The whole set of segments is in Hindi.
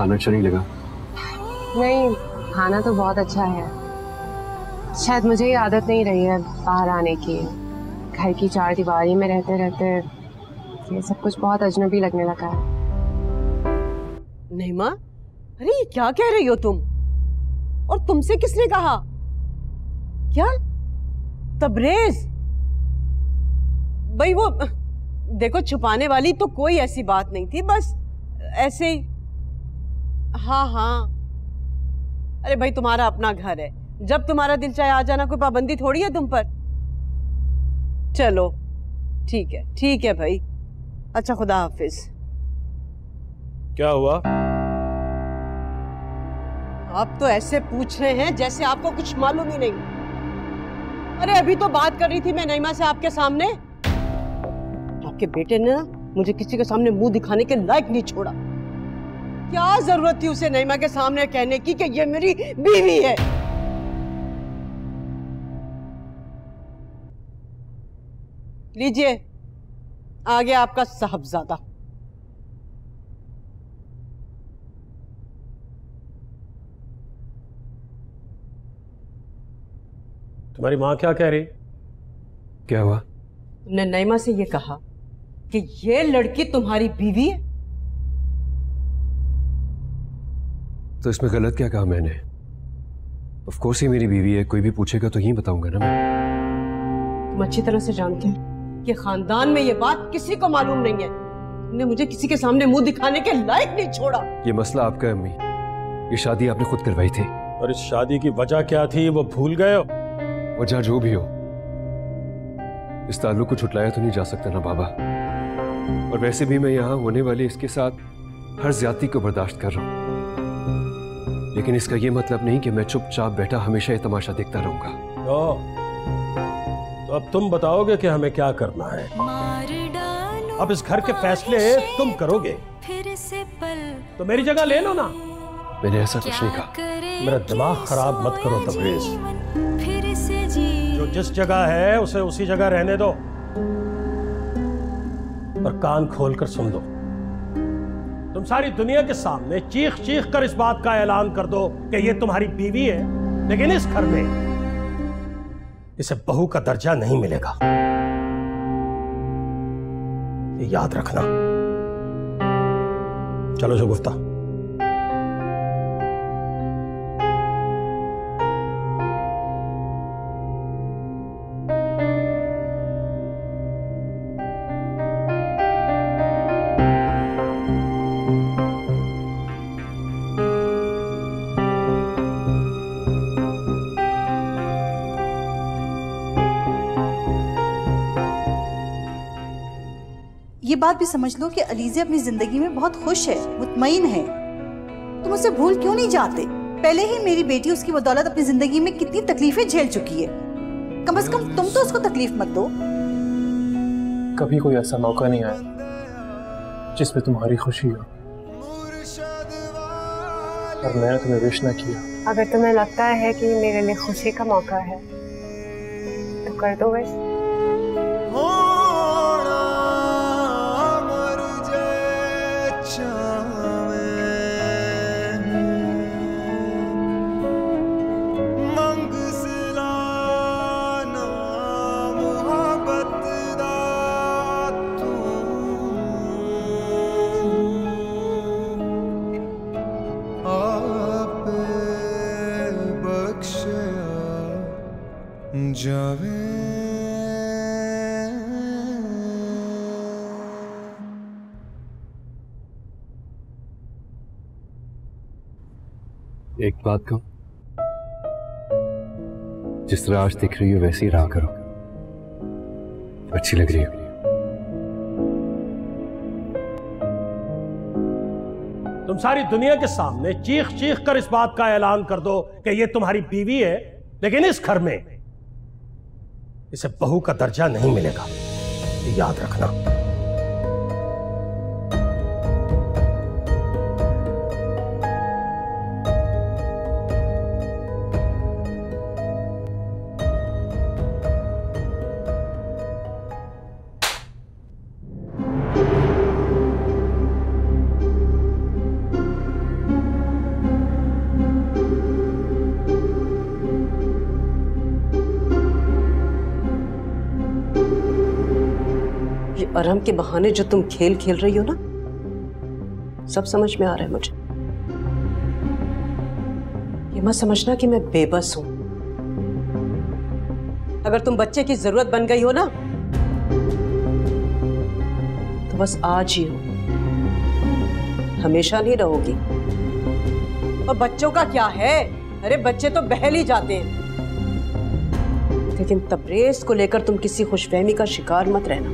खाना अच्छा नहीं लगा? नहीं, खाना तो बहुत अच्छा है। शायद मुझे ही आदत नहीं रही है बाहर आने की। घर की चार दीवारी में रहते रहते ये सब कुछ बहुत अजनबी लगने लगा है। नहीं माँ, अरे ये क्या कह रही हो तुम? और तुमसे किसने कहा? क्या तबरेज? भाई वो देखो, छुपाने वाली तो कोई ऐसी बात नहीं थी, बस ऐसे ही। हाँ हाँ, अरे भाई तुम्हारा अपना घर है, जब तुम्हारा दिल चाहे आ जाना, कोई पाबंदी थोड़ी है तुम पर। चलो ठीक है भाई, अच्छा खुदा हाफिज। क्या हुआ? आप तो ऐसे पूछ रहे हैं जैसे आपको कुछ मालूम ही नहीं। अरे अभी तो बात कर रही थी मैं नईमा से आपके सामने। आपके बेटे ने मुझे किसी के सामने मुंह दिखाने के लायक नहीं छोड़ा। क्या जरूरत थी उसे नईमा के सामने कहने की कि ये मेरी बीवी है? लीजिए, आ गया आपका साहबजादा। तुम्हारी माँ क्या कह रही? क्या हुआ? तुमने नईमा से ये कहा कि ये लड़की तुम्हारी बीवी है? तो इसमें गलत क्या कहा मैंने? ऑफ कोर्स ये मेरी बीवी है, कोई भी पूछेगा तो यही बताऊंगा ना मैं। तुम अच्छी तरह से जानते हो कि खानदान में ये बात किसी को मालूम नहीं है। तुमने मुझे किसी के सामने मुंह दिखाने के लायक नहीं छोड़ा। ये मसला आपका है अम्मी, ये शादी आपने खुद करवाई थी। और इस शादी की वजह क्या थी वो भूल गए हो? वजह जो भी हो, इस ताल्लुक को छुटलाया तो नहीं जा सकता ना बाबा। और वैसे भी मैं यहाँ होने वाले इसके साथ हर ज्यादती को बर्दाश्त कर रहा हूँ, लेकिन इसका ये मतलब नहीं कि मैं चुपचाप बैठा हमेशा ये तमाशा देखता रहूंगा। तो अब तुम बताओगे कि हमें क्या करना है। अब इस घर के फैसले तुम करोगे, तो मेरी जगह ले लो ना। मैंने ऐसा कुछ नहीं कहा। मेरा दिमाग खराब मत करो तबरेज। जो जिस जगह है उसे उसी जगह रहने दो, और कान खोलकर सुन दो। तुम सारी दुनिया के सामने चीख चीख कर इस बात का ऐलान कर दो कि ये तुम्हारी बीवी है, लेकिन इस घर में इसे बहू का दर्जा नहीं मिलेगा। ये याद रखना। चलो शगुफ्ता। ये बात भी समझ लो कि अलीज़ा अपनी जिंदगी में बहुत खुश है, मुतमईन है। तुम उसे भूल क्यों नहीं जाते? पहले ही मेरी बेटी उसकी बदौलत अपनी जिंदगी में कितनी तकलीफें झेल चुकी है। कम से कम तुम तो उसको तकलीफ मत दो। कभी कोई ऐसा मौका नहीं आया जिसमें तुम्हारी खुशी हो और मैंने तुम्हें विश ना किया। अगर तुम्हें लगता है कि मेरे लिए खुशी का मौका है तो कर दो वैसे। एक बात कहूं, जिस तरह आज दिख रही हो वैसे ही रहा करो, अच्छी लग रही हो। तुम सारी दुनिया के सामने चीख चीख कर इस बात का ऐलान कर दो कि ये तुम्हारी बीवी है, लेकिन इस घर में इसे बहू का दर्जा नहीं मिलेगा। ये याद रखना। ये अरहम के बहाने जो तुम खेल खेल रही हो ना, सब समझ में आ रहा है मुझे। ये मत समझना कि मैं बेबस हूं। अगर तुम बच्चे की जरूरत बन गई हो ना, तो बस आज ही हो, हमेशा नहीं रहोगी। और बच्चों का क्या है, अरे बच्चे तो बहल ही जाते हैं। लेकिन तबरेज को लेकर तुम किसी खुशफहमी का शिकार मत रहना,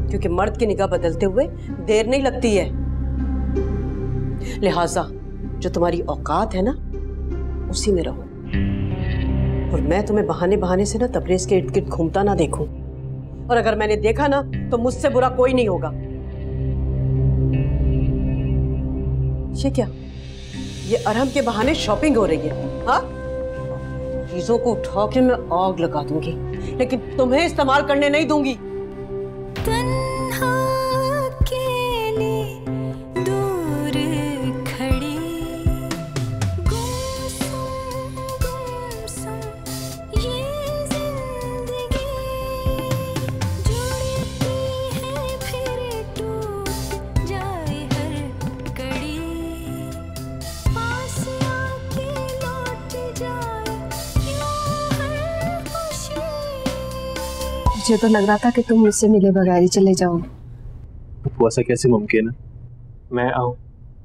क्योंकि मर्द की निगाह बदलते हुए देर नहीं लगती है। लिहाजा जो तुम्हारी औकात है ना, उसी में रहो। और मैं तुम्हें बहाने बहाने से ना तबरेज के इर्द गिर्द घूमता ना देखूं। और अगर मैंने देखा ना, तो मुझसे बुरा कोई नहीं होगा। ये क्या, ये अरहम के बहाने शॉपिंग हो रही है? हाँ, चीजों को उठा के मैं आग लगा दूंगी, लेकिन तुम्हें इस्तेमाल करने नहीं दूंगी। मुझे तो लग रहा था कि तुम मुझसे मिले बगैर ही चले जाओगे। वो ऐसा कैसे मुमकिन है, मैं आऊं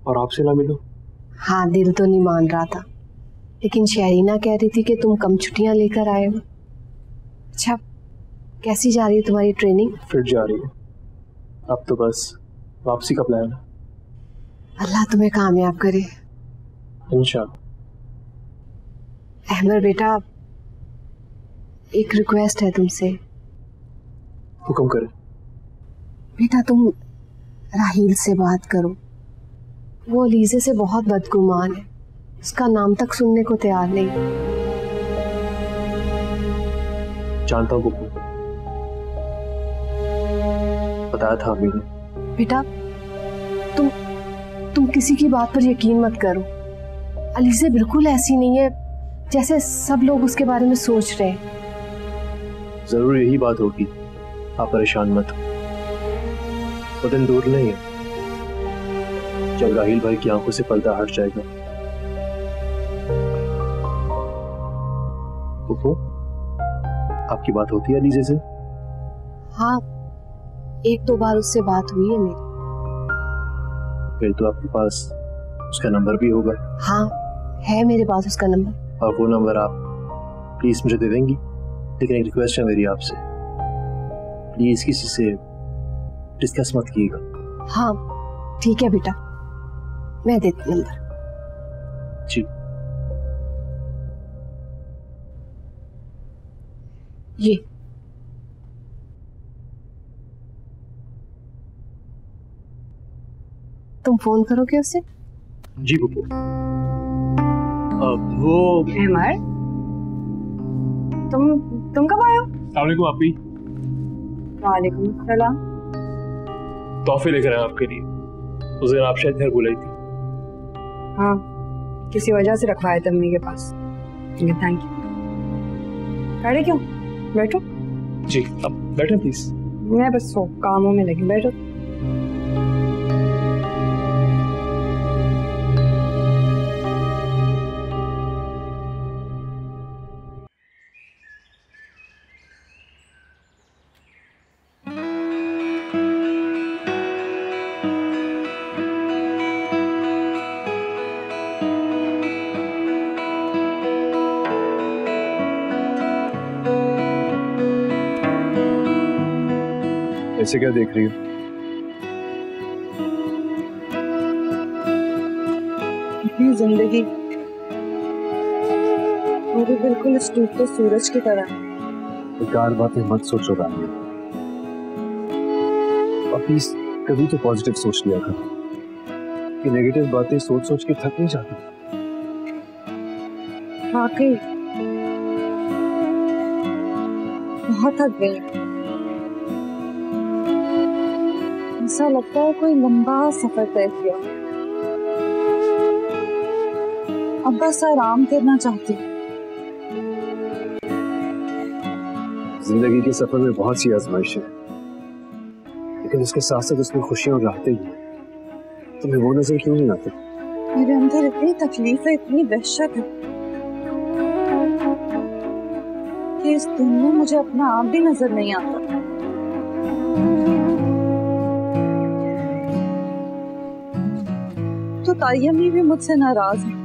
और आपसे ना मिलूं? हाँ, दिल तो नहीं मान रहा था, लेकिन शहरीना कह रही थी कि तुम कम छुट्टियां लेकर आए हो। अच्छा, कैसी जा रही है तुम्हारी ट्रेनिंग? फिट जा रही है। अब तो बस वापसी का प्लान है। अल्लाह तुम्हें कामयाब करे। इंशाल्लाह। अहमद बेटा, एक रिक्वेस्ट है तुमसे। हुक्म करें। बेटा, तुम राहील से बात करो। वो अलीज़े से बहुत बदगुमान है, उसका नाम तक सुनने को तैयार नहीं। जानता हूँ बुब्बू, बताया था अभी ने। बेटा, तुम किसी की बात पर यकीन मत करो। अलीज़े बिल्कुल ऐसी नहीं है जैसे सब लोग उसके बारे में सोच रहे हैं। जरूर यही बात होगी, आप परेशान मत हो। वो दिन दूर नहीं है जब राहील भाई की आंखों से पर्दा हट जाएगा। फूफो, आपकी बात होती है अलीज़े से? हाँ, एक दो बार उससे बात हुई है मेरी। फिर तो आपके पास उसका नंबर भी होगा। हाँ, है मेरे पास उसका नंबर। और वो नंबर आप प्लीज मुझे दे देंगी? लेकिन एक रिक्वेस्ट है मेरी आपसे, प्लीज किसी से डिस्कस मत कीजिएगा। हाँ ठीक है बेटा, मैं देती नंबर। जी। ये तुम फोन करोगे उससे? जी बुब्बू। वो अहमद, तुम कब आए हो? अस्सलाम वालेकुम आपी। वालेकुम सलाम। तोहफे लेकर आए आपके लिए। उस दिन आप शायद घर बुलाई थी। हाँ, किसी वजह से रखवाए थे अम्मी के पास। Thank you. खड़े क्यों, बैठो। जी, अब बैठे प्लीज। मैं बस कामों में लगी, बैठो। ऐसे क्या देख रही हो? अपनी जिंदगी वो भी बिल्कुल इस टूटते सूरज की तरह। बेकार बातें मत सोचो रानी। और प्लीज कभी तो पॉजिटिव सोच लिया करो, कि नेगेटिव बातें सोच सोच के थक नहीं जाती। वाकई बहुत थक गई। ऐसा लगता है कोई लंबा सफर तय किया, अब बस आराम करना चाहती हूँ। जिंदगी के सफर में बहुत सी आजमाइशें हैं, लेकिन उसके साथ साथ उसमें खुशियां और राहतें ही हैं। तुम्हें वो नजर क्यों नहीं आती? मेरे अंदर इतनी तकलीफ है, इतनी वहशत है कि इस दिन में मुझे अपना आप भी नजर नहीं आता। तो तायम्मी भी मुझसे नाराज है।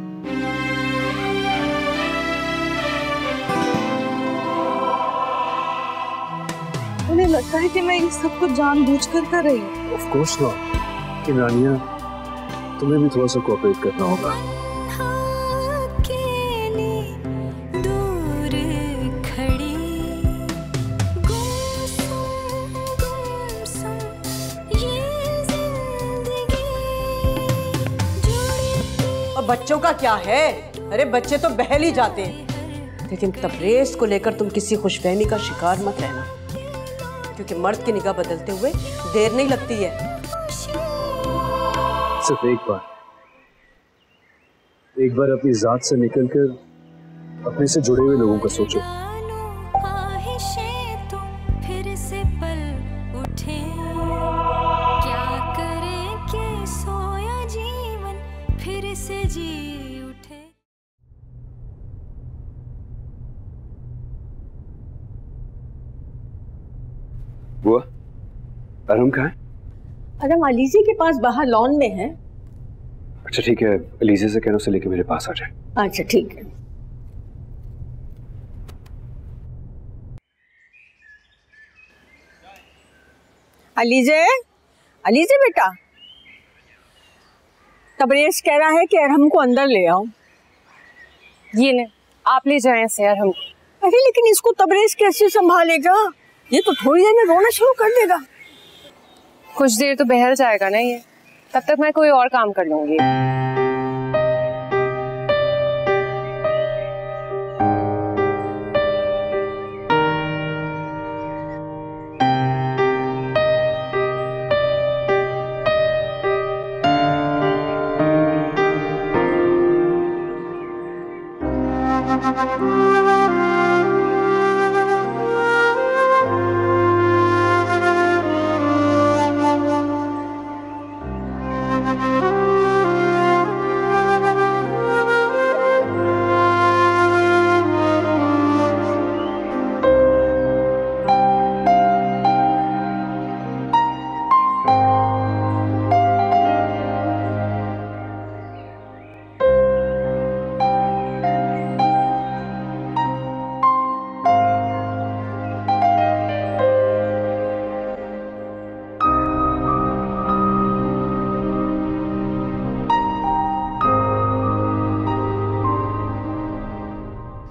उन्हें लगता है कि मैं ये सब कुछ जानबूझकर कर रही हूँ। Of course not. लेकिन रानिया, तुम्हें भी थोड़ा सा कोऑपरेट करना होगा। और बच्चों का क्या है? अरे बच्चे तो बहल ही जाते हैं, लेकिन तबरेज को लेकर तुम किसी खुशफहमी का शिकार मत रहना, क्योंकि मर्द की निगाह बदलते हुए देर नहीं लगती है। सिर्फ एक बार अपनी जात से निकलकर अपने से जुड़े हुए लोगों का सोचो। बुआ, अरम कहाँ है? अरम अलीज़ी के पास बाहर लॉन में है। अच्छा ठीक है, अलीज़े से कहना उसे लेके मेरे पास आ जाए। अच्छा ठीक है। अलीज़े, अलीज़े बेटा, तबरेज कह रहा है कि अरहम को अंदर ले आओ। ये ले, आप ले जाएं इसे अरहम। अरे लेकिन इसको तबरेज कैसे संभालेगा? ये तो थोड़ी देर में रोना शुरू कर देगा। कुछ देर तो बहल जाएगा ना ये, तब तक मैं कोई और काम कर लूंगी।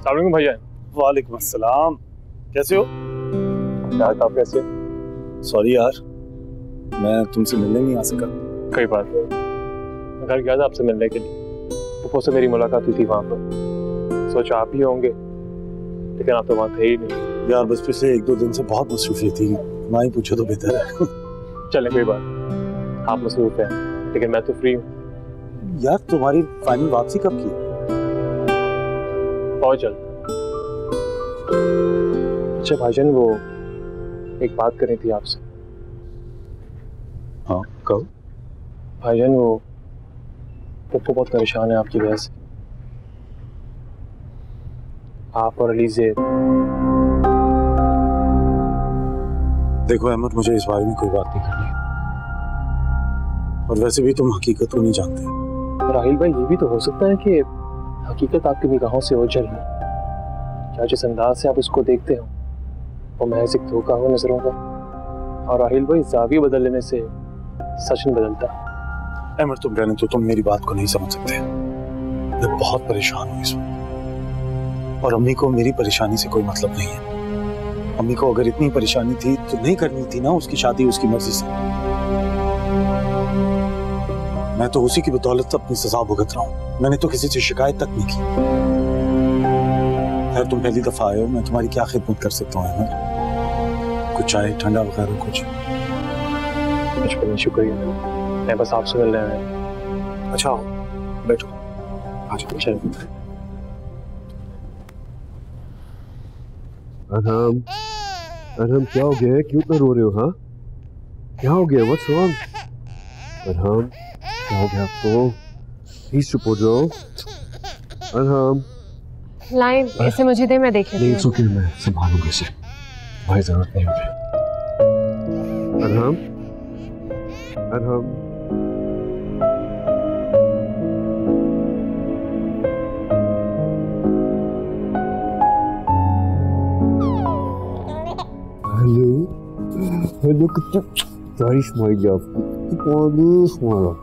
अस्सलाम भैया। वालेकुम अस्सलाम। कैसे हो यार? आप कैसे? सॉरी यार, मैं तुमसे मिलने नहीं आ सका। कोई बात नहीं, मैं घर गया था आपसे मिलने के लिए। ऊपर से मेरी मुलाकात हुई थी वहाँ पर, सोचा आप ही होंगे, लेकिन आप तो वहाँ थे ही नहीं। यार बस पिछले 1-2 दिन से बहुत मसरूफियत थी, ना ही पूछो तो बेहतर है। चले कोई बात, आप मसरूफ हैं, लेकिन मैं तो फ्री हूँ। यार तुम्हारी फाइनल वापसी कब की? बहुत जल्द। अच्छा भाईजान, वो एक बात करनी थी आपसे। हाँ कहो। भाईजान वो पप्पू बहुत परेशान है आपकी वजह से। आप और अलीज़े। देखो अहमद, मुझे इस बारे में कोई बात नहीं करनी, और वैसे भी तुम हकीकत को नहीं जानते। राहिल भाई, ये भी तो हो सकता है कि हकीकत आपकी निगाहों से ओझल है, क्या जिस अंदाज से आप उसको देखते हो वो महज एक धोखा हो नजरों का। और राहिल भाई, ज़ाविया बदल लेने से सच नहीं बदलता। अहमद तुम रहने तो, तुम मेरी बात को नहीं समझ सकते। मैं बहुत परेशान हूँ इस वक्त, और अम्मी को मेरी परेशानी से कोई मतलब नहीं है। अम्मी को अगर इतनी परेशानी थी तो नहीं करनी थी ना उसकी शादी उसकी मर्जी से। मैं तो उसी की बदौलत अपनी सजा भुगत रहा हूँ, मैंने तो किसी से शिकायत तक नहीं की। यार तुम पहली दफा आए हो, मैं तुम्हारी क्या खिदमत कर सकता हूँ अहमद? कुछ चाय ठंडा वगैरह कुछ? नहीं शुक्रिया, मैं बस आपसे मिलने आया। अच्छा बैठो। अच्छा अरहम, अरहम क्या हो गया है, क्यों इतना रो रहे हो? हाँ क्या हो गया, व्हाट्स रॉन्ग? अरहम क्या हो गया आपको? प्लीज चुप हो जाओ। अरहम लाइन इसे मुझे दे, मैं देख लेती हूँ। ओके, मैं संभालूंगा इसे, भाई जरूरत नहीं मुझे। अरहम अरहम हेलो हेलो, कितनी तारीफ मारी आपकी, तारीफ मारा।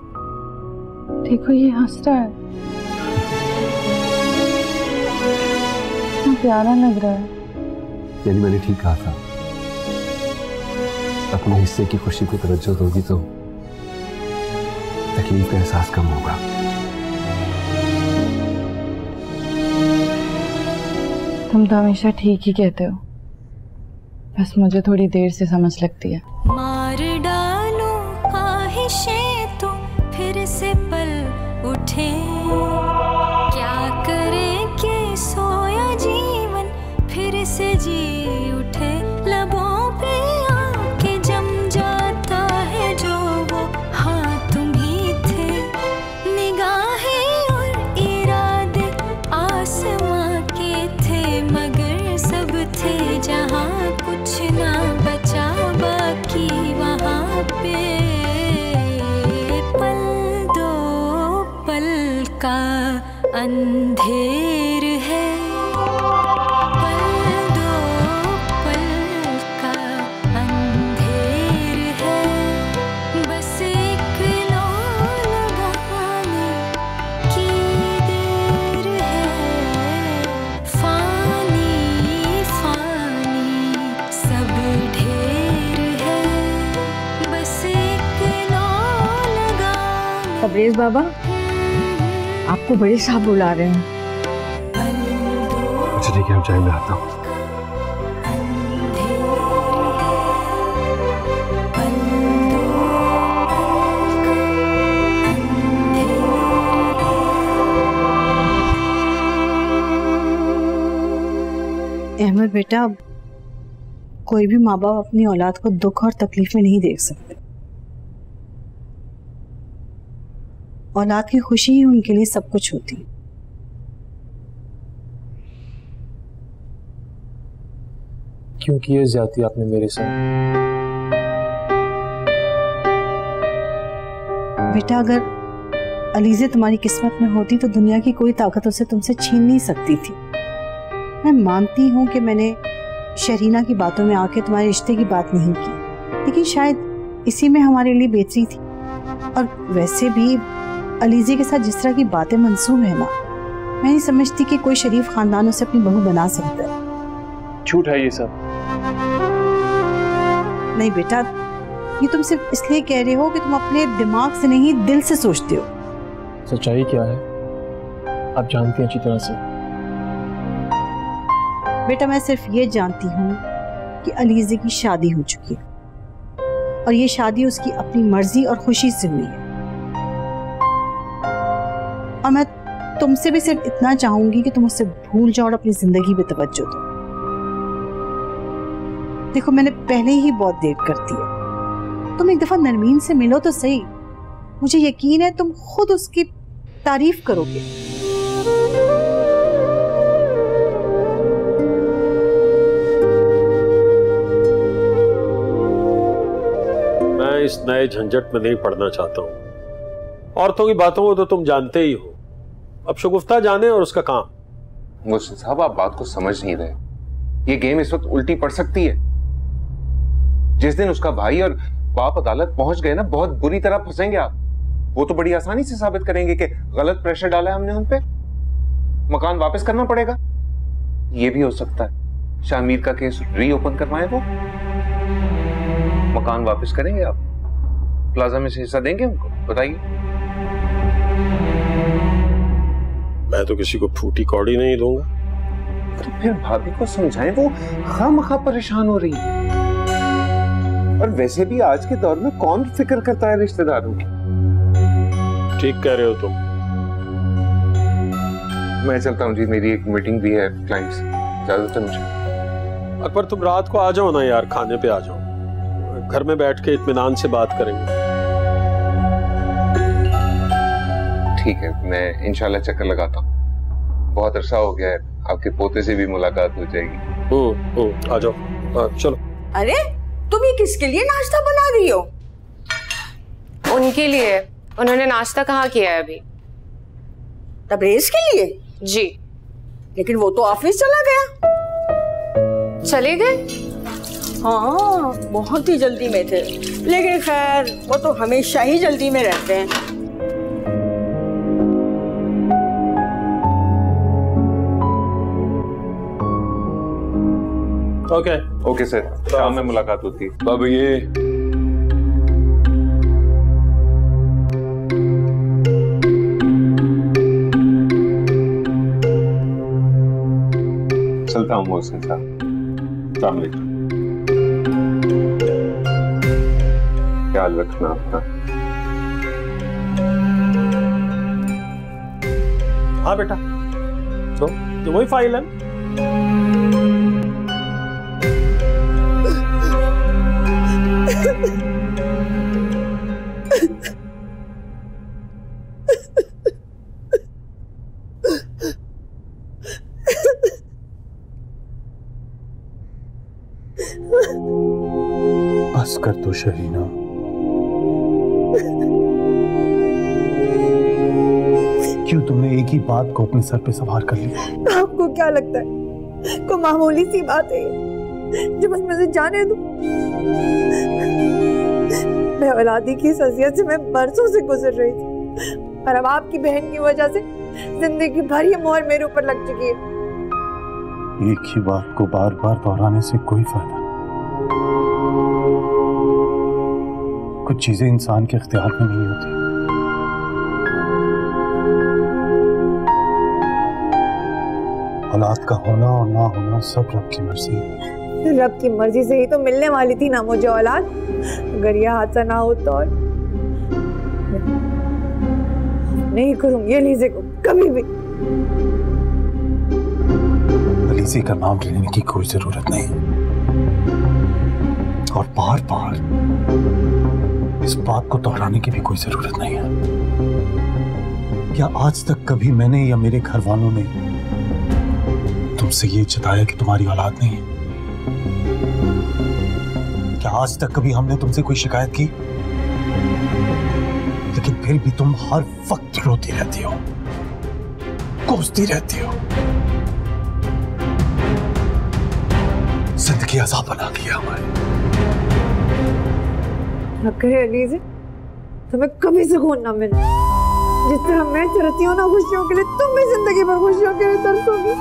देखो ये हंस रहा है, प्यारा लग रहा है। यानी मैंने ठीक कहा था, अपने हिस्से की खुशी को तवज्जो दोगी तो तकलीफ का एहसास कम होगा। तुम तो हमेशा ठीक ही कहते हो, बस मुझे थोड़ी देर से समझ लगती है। मार डालो ख्वाहिशें तो फिर से पल उठे, क्या करे कि सोया जीवन फिर से जी उठे, लबों पे आके जम जाता है जो वो हाँ तुम ही थे, निगाहें और इरादे आसमां के थे, मगर सब थे जहाँ कुछ ना बचा बाकी वहाँ पे, पल दो पल का अंधेर है, पल दो पल का अंधेर है, बस एक लो लगाने की देर है, फानी फानी सब ढेर है, बस एक लो लगाने। तबरेज बाबा आपको बड़े साहब बुला रहे हैं। चलिए क्या चाय में आता हूँ। अहमद बेटा, कोई भी माँ बाप अपनी औलाद को दुख और तकलीफ में नहीं देख सकते। औलाद की खुशी ही उनके लिए सब कुछ होती है। क्यों की ये ज्यादती आपने मेरे साथ? बेटा, अगर अलीज़े तुम्हारी किस्मत में होती तो दुनिया की कोई ताकत उसे तुमसे छीन नहीं सकती थी। मैं मानती हूँ कि मैंने शरीना की बातों में आके तुम्हारे रिश्ते की बात नहीं की, लेकिन शायद इसी में हमारे लिए बेहतरी थी। और वैसे भी अलीज़े के साथ जिस तरह की बातें मंसूब है ना, मैं नहीं समझती कि कोई शरीफ खानदान उसे अपनी बहू बना सकता है। झूठ है ये सब। नहीं बेटा, ये तुम सिर्फ इसलिए कह रहे हो कि तुम अपने दिमाग से नहीं दिल से सोचते हो। सच्चाई क्या है आप जानती हैं अच्छी तरह से। बेटा, मैं सिर्फ ये जानती हूँ कि अलीज़े की शादी हो चुकी है और ये शादी उसकी अपनी मर्जी और खुशी से हुई है। और मैं तुमसे भी सिर्फ इतना चाहूंगी कि तुम उससे भूल जाओ और अपनी जिंदगी पे तवज्जो दो। देखो, मैंने पहले ही बहुत देर कर दी है, तुम एक दफा नरमीन से मिलो तो सही। मुझे यकीन है तुम खुद उसकी तारीफ करोगे। मैं इस नए झंझट में नहीं पड़ना चाहता हूं। औरतों की बातों को तो तुम जानते ही हो, अब शगुफ्ता जाने और उसका काम। मुर्शिद साहब, आप बात को समझ नहीं रहे। ये गेम इस वक्त उल्टी पड़ सकती है। जिस दिन उसका भाई और बाप अदालत पहुंच गए ना, बहुत बुरी तरह फंसेंगे आप। वो तो बड़ी आसानी से साबित करेंगे कि गलत प्रेशर डाला है हमने उन पे, मकान वापस करना पड़ेगा। ये भी हो सकता है शामिर का केस रीओपन करवाएं, वो मकान वापस करेंगे आप, प्लाजा में से हिस्सा देंगे उनको। बताइए। मैं तो किसी को फूटी कौड़ी नहीं दूंगा। तो फिर भाभी को समझाएं, वो खामखा परेशान हो रही है। और वैसे भी आज के दौर में कौन फिक्र करता है रिश्तेदारों की। ठीक कह रहे हो तुम। मैं चलता हूँ जी, मेरी एक मीटिंग भी है क्लाइंट से। इजाजत है मुझे। अकबर तुम रात को आ जाओ ना यार, खाने पे आ जाओ, घर में बैठ के इत्मीनान से बात करेंगे। ठीक है, मैं इंशाल्लाह चक्कर लगाता हूँ। बहुत अरसा हो गया है, आपके पोते से भी मुलाकात हो जाएगी। आ जाओ, चलो। अरे तुम ये किसके लिए नाश्ता बना रही हो? उनके लिए। उन्होंने नाश्ता कहाँ किया है अभी? तबरेज के लिए? जी। लेकिन वो तो ऑफिस चला गया। चले गए? हाँ, बहुत ही जल्दी में थे, लेकिन खैर वो तो हमेशा ही जल्दी में रहते हैं। ओके सर, शाम में मुलाकात होती है। बाबा ये चलता हूँ मोहसिन साहब। अस्सलाम वालेकुम। ख्याल रखना अपना। हाँ बेटा, तो ये वही फाइल है। बस कर दो शहीना, क्यों तुमने एक ही बात को अपने सर पे सवार कर लिया? आपको क्या लगता है कोई मामूली सी बात है जो बस मुझे जाने दो? मैं औलादी की सजियत से मैं बरसों से गुजर रही थी, और अब आपकी बहन की वजह से जिंदगी भर ये मोहर मेरे ऊपर लग चुकी है। एक ही बात को बार बार दोहराने से कोई फायदा नहीं। कुछ चीजें इंसान के इख्तियार में नहीं होती। औलाद का होना और ना होना सब रब की मर्जी है। रब की मर्जी से ही तो मिलने वाली थी ना मुझे औलाद। अगर यह हादसा ना हो तो नहीं करूंगी अलीज़े को कभी भी। अलीज़े का नाम लेने की कोई जरूरत नहीं, और बार बार इस बात को दोहराने की भी कोई जरूरत नहीं है। क्या आज तक कभी मैंने या मेरे घर वालों ने तुमसे ये जताया कि तुम्हारी औलाद नहीं है? क्या आज तक कभी हमने तुमसे कोई शिकायत की? लेकिन फिर भी तुम हर वक्त रोती रहती हो, कोसती रहती हो। जिंदगी अज़ाब बना दिया हमारे। अगर अलीज़े तुम्हें कभी सुकून ना मिले, जिस तरह मैं तरसती हूँ ना खुशियों के लिए, तुम भी जिंदगी भर खुशियों के लिए तरसोगी।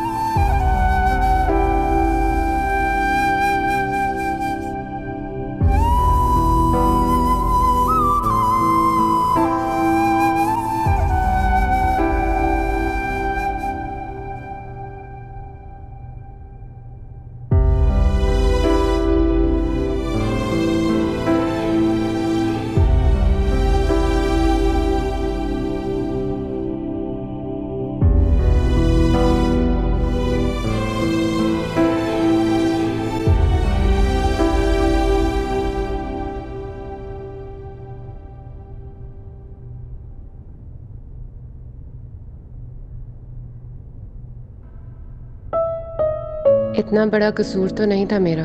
इतना बड़ा कसूर तो नहीं था मेरा,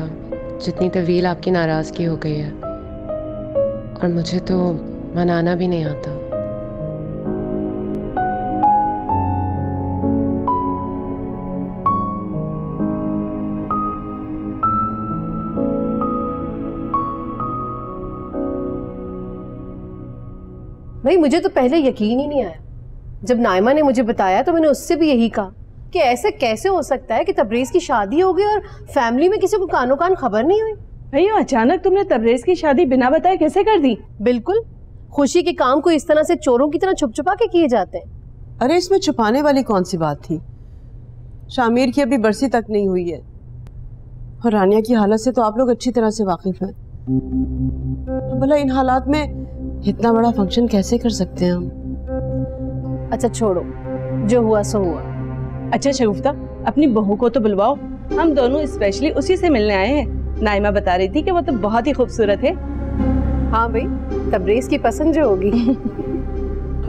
जितनी तवील आपकी नाराजगी हो गई है, और मुझे तो मनाना भी नहीं आता। भाई मुझे तो पहले यकीन ही नहीं आया। जब नाइमा ने मुझे बताया तो मैंने उससे भी यही कहा कि ऐसे कैसे हो सकता है कि तबरेज की शादी हो गई और फैमिली में किसी को कानो कान खबर नहीं हुई। भैया अचानक तुमने तबरेज की शादी बिना बताए कैसे कर दी? बिल्कुल, खुशी के काम को इस तरह से चोरों की तरह छुप छुपा के किए जाते हैं। अरे इसमें छुपाने वाली कौन सी बात थी? शामिर की अभी बरसी तक नहीं हुई है, और रानिया की हालत से तो आप लोग अच्छी तरह से वाकिफ हैं। भला इन हालात में इतना बड़ा फंक्शन कैसे कर सकते हैं हम? अच्छा छोड़ो, जो हुआ सो हुआ। अच्छा शगुफ्ता, अपनी बहू को तो बुलवाओ, हम दोनों स्पेशली उसी से मिलने आए हैं। नाइमा बता रही थी कि वो तो बहुत ही खूबसूरत है। हाँ भाई, तबरेज की पसंद जो होगी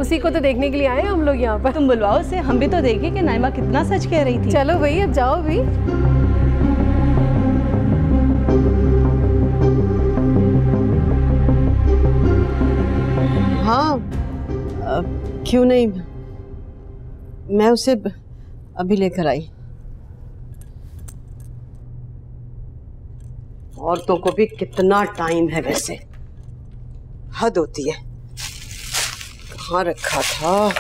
उसी को तो देखने के लिए आए हैं हम लोग यहाँ पर। तुम बुलवाओ उसे, हम भी तो देखें कि नाइमा कितना सच कह रही थी। चलो भाई, अब जाओ भी। हाँ, क्यों नहीं, मैं उसे अभी लेकर आई। औरतों को भी कितना टाइम है वैसे, हद होती है। कहाँ रखा था?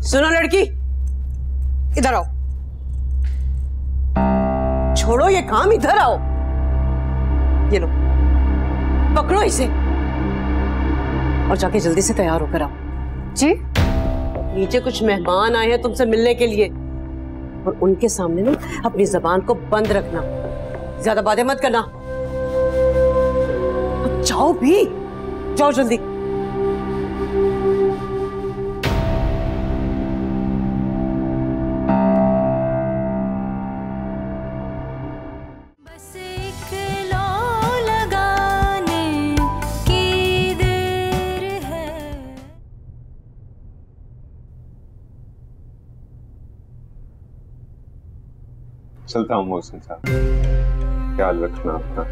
सुनो लड़की, इधर आओ। छोड़ो ये काम, इधर आओ। ये लो, पकड़ो इसे और जाके जल्दी से तैयार होकर आओ। जी? नीचे कुछ मेहमान आए हैं तुमसे मिलने के लिए, और उनके सामने ना अपनी जबान को बंद रखना, ज्यादा बातें मत करना। जाओ भी, जाओ जल्दी। चलता हूँ मोहसिन साहब, ख्याल रखना अपना।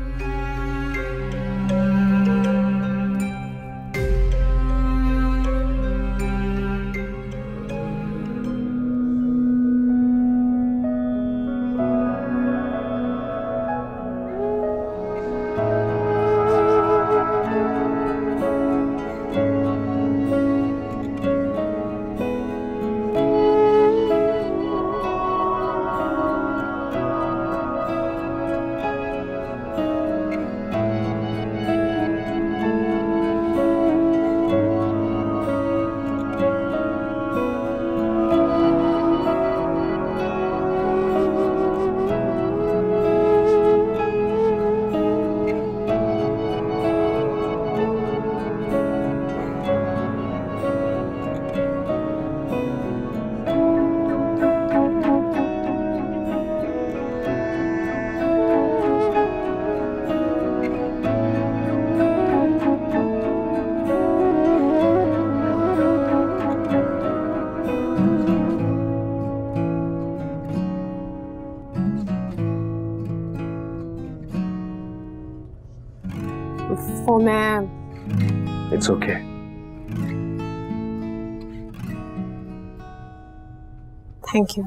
For ma'am. It's okay. Thank you.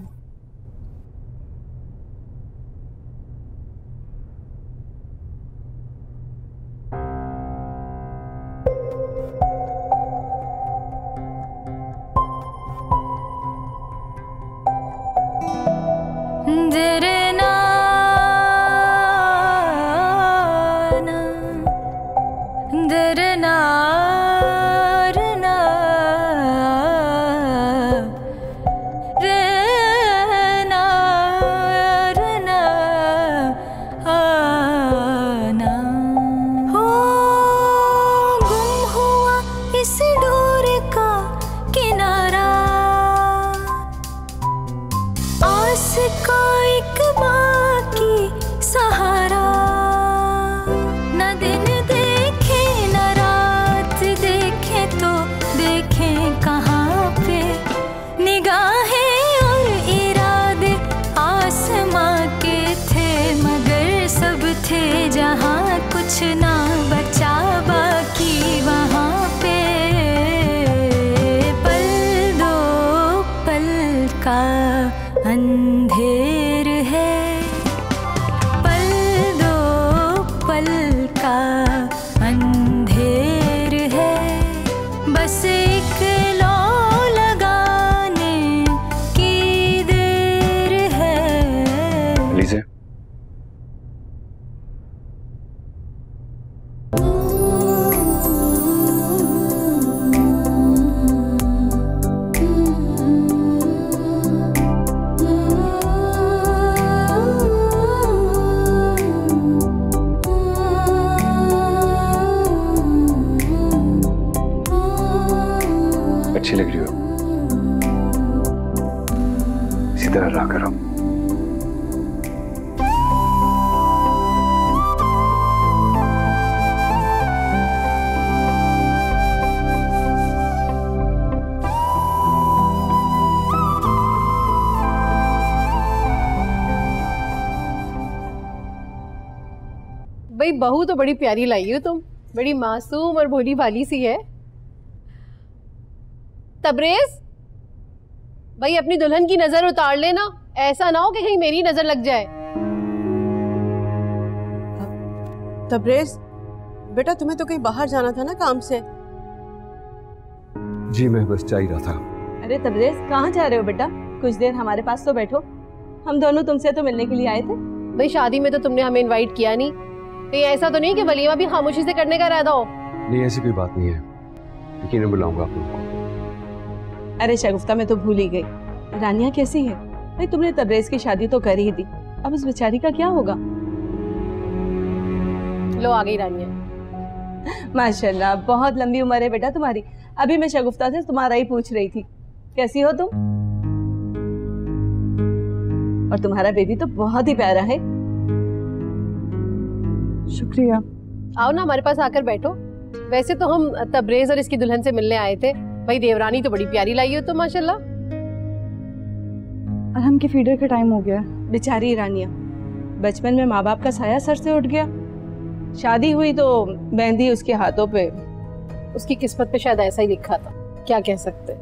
अंधेर है, पल दो पल का अंधेर है, बस एक लो लगाने की देर है। लीजिए। किसी तरह ला करो। भाई बहू तो बड़ी प्यारी लाई हो तुम, बड़ी मासूम और भोली भाली सी है। तबरेज भाई अपनी दुल्हन की नजर उतार लेना, ऐसा ना हो कि कहीं मेरी नजर लग जाए। तबरेज बेटा तुम्हें तो कहीं बाहर जाना था ना काम से? जी मैं बस जा ही रहा था। अरे तबरेज कहाँ जा रहे हो बेटा? कुछ देर हमारे पास तो बैठो, हम दोनों तुमसे तो मिलने के लिए आए थे। भाई शादी में तो तुमने हमें इनवाइट किया नहीं, कहीं ऐसा तो नहीं कि वलीमा भी खामोशी से करने का इरादा हो? नहीं ऐसी कोई बात नहीं है, लेकिन मैं बुलाऊंगा आप लोगों को। अरे शगुफ्ता मैं तो भूल ही गई, रानिया कैसी है? भाई तुमने तबरेज की शादी तो कर ही दी, अब उस बेचारी का क्या होगा? लो आ गई रानिया। माशाल्लाह बहुत लंबी उम्र है बेटा तुम्हारी। अभी मैं शगुफ्ता से तुम्हारा ही पूछ रही थी, कैसी हो तुम? और तुम्हारा बेबी तो बहुत ही प्यारा है। शुक्रिया। आओ ना हमारे पास आकर बैठो। वैसे तो हम तबरेज और इसकी दुल्हन से मिलने आए थे। भाई देवरानी तो बड़ी प्यारी लाई हो तो माशाल्लाह। अरहम के फीडर का टाइम हो गया। बेचारी रानिया, बचपन में माँ बाप का साया सर से उठ गया, शादी हुई तो मेहंदी उसके हाथों पे। उसकी किस्मत पे शायद ऐसा ही लिखा था, क्या कह सकते।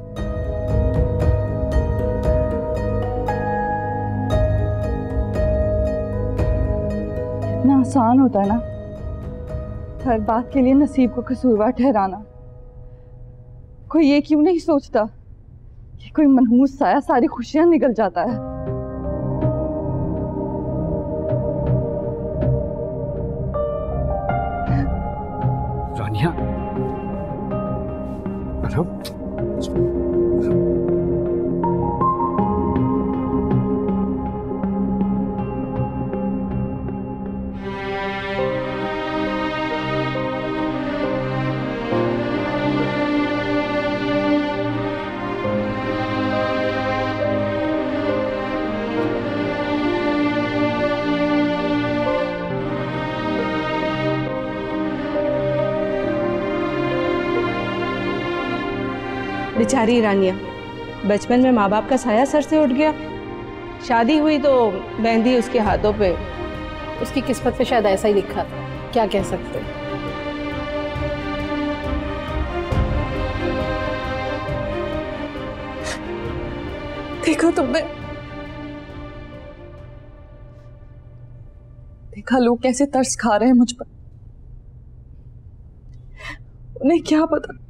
इतना आसान होता है ना हर बात के लिए नसीब को कसूरवार ठहराना। कोई ये क्यों नहीं सोचता कि कोई मनहूस साया सारी खुशियां निकल जाता है। रानिया बेचारी रानिया, बचपन में माँ बाप का साया सर से उठ गया, शादी हुई तो मेहंदी उसके हाथों पे। उसकी किस्मत पे शायद ऐसा ही लिखा था, क्या कह सकते। देखा तुमने, देखा लोग कैसे तरस खा रहे हैं मुझ पर। उन्हें क्या पता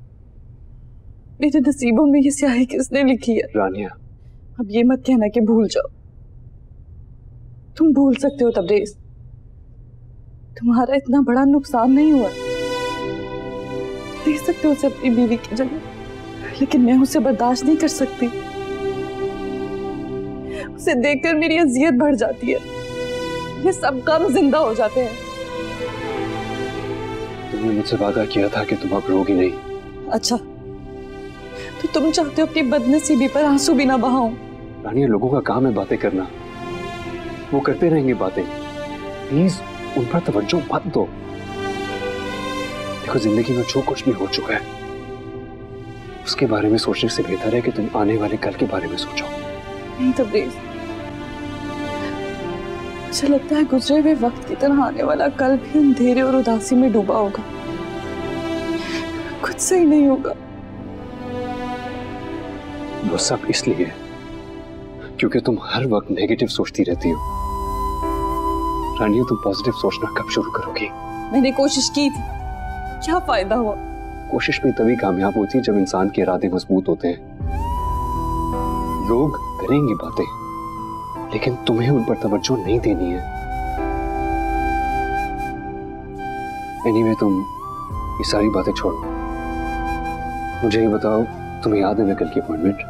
मेरे नसीबों में ये स्याही किसने लिखी है। रानिया अब ये मत कहना कि भूल जाओ। तुम भूल सकते हो तबरेज, तुम्हारा इतना बड़ा नुकसान नहीं हुआ। दे सकते हो उसे अपनी बीवी की जगह, लेकिन मैं उसे बर्दाश्त नहीं कर सकती। उसे देखकर मेरी अजियत बढ़ जाती है, ये सब गम जिंदा हो जाते हैं। तुमने मुझसे वादा किया था कि तुम अब रोगी नहीं। अच्छा तो तुम चाहते हो अपनी बदनसीबी पर आंसू भी ना बहाऊं? रानिया लोगों का काम है बातें करना, वो करते रहेंगे बातें, प्लीज उन पर तवज्जो मत दो। देखो जिंदगी में जो कुछ भी हो चुका है उसके बारे में सोचने से बेहतर है कि तुम आने वाले कल के बारे में सोचो। नहीं तबरेज, मुझे लगता है गुजरे हुए वक्त की तरह आने वाला कल भी अंधेरे और उदासी में डूबा होगा, कुछ सही नहीं होगा। वो सब इसलिए क्योंकि तुम हर वक्त नेगेटिव सोचती रहती हो। रानिया तुम पॉजिटिव सोचना कब शुरू करोगी? मैंने कोशिश की थी, क्या फायदा हुआ? कोशिश भी तभी कामयाब होती है जब इंसान के इरादे मजबूत होते हैं। लोग करेंगे बातें, लेकिन तुम्हें उन पर तवज्जो नहीं देनी है। एनीवे तुम ये सारी बातें छोड़ो, मुझे ये बताओ तुम्हें याद है मैं कल की अपॉइंटमेंट?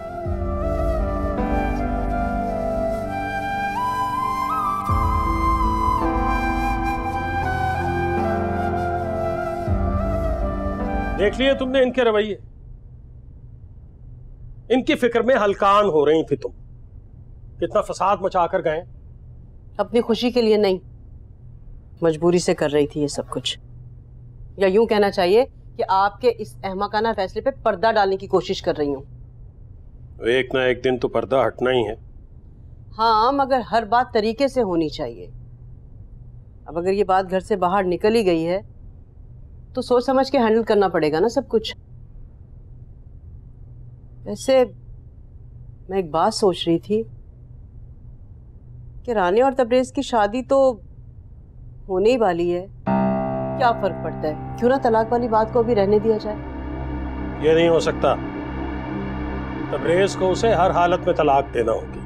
देख लिए तुमने इनके रवैये, इनकी फिक्र में हलकान हो रही थी तुम। कितना फसाद मचा कर गए। अपनी खुशी के लिए नहीं, मजबूरी से कर रही थी ये सब कुछ, या यूं कहना चाहिए कि आपके इस अहमकाना फैसले पे पर्दा डालने की कोशिश कर रही हूँ। एक ना एक दिन तो पर्दा हटना ही है। हाँ, मगर हर बात तरीके से होनी चाहिए। अब अगर ये बात घर से बाहर निकल ही गई है तो सोच समझ के हैंडल करना पड़ेगा ना सब कुछ। वैसे मैं एक बात सोच रही थी कि रानी और तबरेज की शादी तो होने ही वाली है, क्या फर्क पड़ता है, क्यों ना तलाक वाली बात को भी रहने दिया जाए। ये नहीं हो सकता, तबरेज को उसे हर हालत में तलाक देना होगी।